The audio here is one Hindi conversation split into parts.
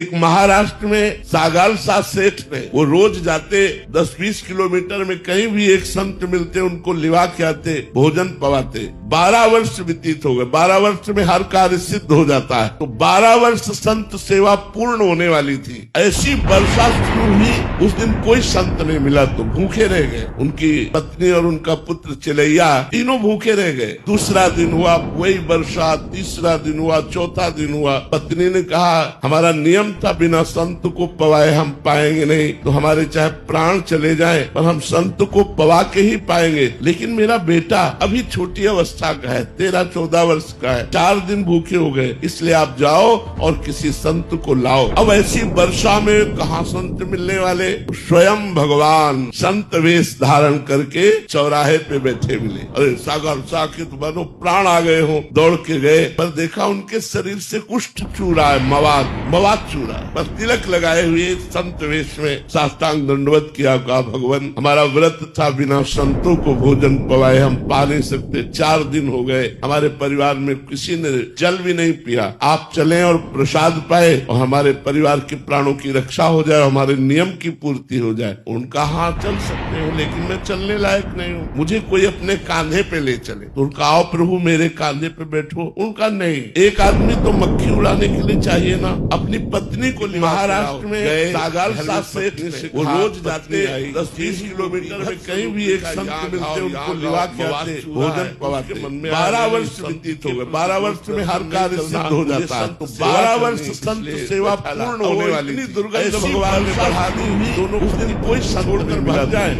एक महाराष्ट्र में सागाल सा सेठ ने, वो रोज जाते 10-20 किलोमीटर में कहीं भी एक संत मिलते उनको लिवा के आते, भोजन पवाते। 12 वर्ष व्यतीत हो गए। 12 वर्ष में हर कार्य सिद्ध हो जाता है। तो 12 वर्ष संत सेवा पूर्ण होने वाली थी। ऐसी वर्षा शुरू हुई, उस दिन कोई संत नहीं मिला तो भूखे रह गए। उनकी पत्नी और उनका पुत्र चिलैया तीनों भूखे रह गए। दूसरा दिन हुआ वही वर्षा, तीसरा दिन हुआ, चौथा दिन हुआ। पत्नी ने कहा हमारा नियम था बिना संत को पवाए हम पाएंगे नहीं, तो हमारे चाहे प्राण चले जाए पर हम संत को पवा के ही पाएंगे। लेकिन मेरा बेटा अभी छोटी अवस्था का है, 13-14 वर्ष का है, 4 दिन भूखे हो गए, इसलिए आप जाओ और किसी संत को लाओ। अब ऐसी वर्षा में कहाँ संत मिलने वाले? स्वयं भगवान संत वेश धारण करके चौराहे पे बैठे मिले। अरे सागर साकित बनो प्राण आ गए हो, दौड़ के गए, पर देखा उनके शरीर से कुष्ठ चू रहा है, मवाद चू रहा है। बस तिलक लगाए हुए संत वेश में साष्टांग दंडवत किया, कहा भगवान हमारा व्रत था, बिना संतों को भोजन पवाए हम पा नहीं सकते। 4 दिन हो गए, हमारे परिवार में किसी ने जल भी नहीं पिया। आप चलें और प्रसाद पाए और हमारे परिवार के प्राणों की रक्षा हो जाए, हमारे नियम की पूर्ति हो जाए। उनका हाँ चल सकते हो, लेकिन मैं चलने लायक नहीं हूँ, मुझे कोई अपने कांधे पे ले चले। तो उनका आओ प्रभु मेरे कांधे पे बैठो। उनका नहीं, एक आदमी तो मक्खी उड़ाने के लिए चाहिए ना। अपनी पत्नी को महाराष्ट्र में सागाल सा सेठ ने, वो रोज जाते 10-20 किलोमीटर में कहीं भी एक संत मिलते उनको लिवा के आते, भोजन पवाते। 12 वर्ष व्यतीत हो गए। 12 वर्ष में हर कार्य सिद्ध हो जाता है। तो 12 वर्ष संत सेवा पूर्ण होने वाली थी। दुर्गंध भगवान ने बढ़ा दी हुई। दोनों उस दिन कोई संत कर मिला जाए,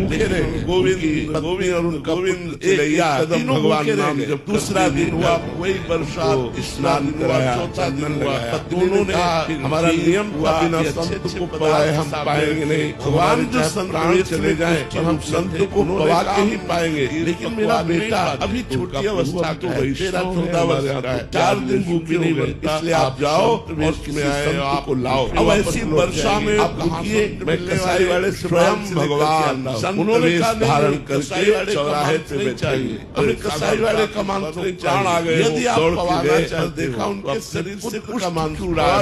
गोविंद और उनका गोविंद तीनों भगवान नाम जब। दूसरा दिन हुआ वही वर्षा, स्नान कराया, चौथा दिन हुआ। दोनों ने हमारा नियम था बिना संत को पवाए हम पाएंगे नहीं। भगवान जो प्राण चले जाए पर हम संत को पवा के ही पाएंगे। लेकिन मेरा बेटा अभी छोटी अवस्था का है, 13-14 वर्ष का है, 4 दिन भूखे नहीं बनता, इसलिए आप जाओ और किसी संत आपको लाओ। अब ऐसी वर्षा में आप रुकिए, मैं कसाई वाले स्वयं भगवान उन्होंने धारण करके चौराहे पे बैठाइए। अभी कसाई वाले का मंत्र प्राण आ गए, यदि आप पवाना चाहे, देखा उनके शरीर से कुछ मंत्र रहा,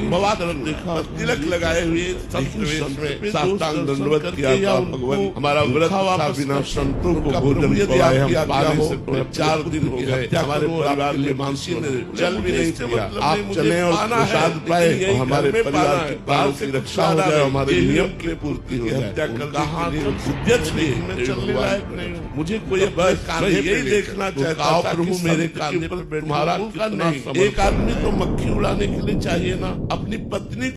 मवाद देखा, तिलक लगाए हुए संत वेश में साष्टांग दंडवत किया, भगवान हमारा व्रत था, बिना संतों को भोजन पवाए हम पा नहीं सकते। 4 दिन हो गए, हमारे परिवार में मानसी ने जल भी नहीं पिया। आप चले और प्रसाद पाए और हमारे परिवार के प्राणों की रक्षा हो जाए, हमारे नियम की पूर्ति हो जाए। कहा मैं चलने लायक नहीं हूँ, मुझे कोई कांधे यही देखना चाहता था, प्रभु मेरे कांधे पर तुम्हारा नहीं। एक आदमी तो मक्खी उड़ाने के लिए चाहिए ना। अपनी पत्नी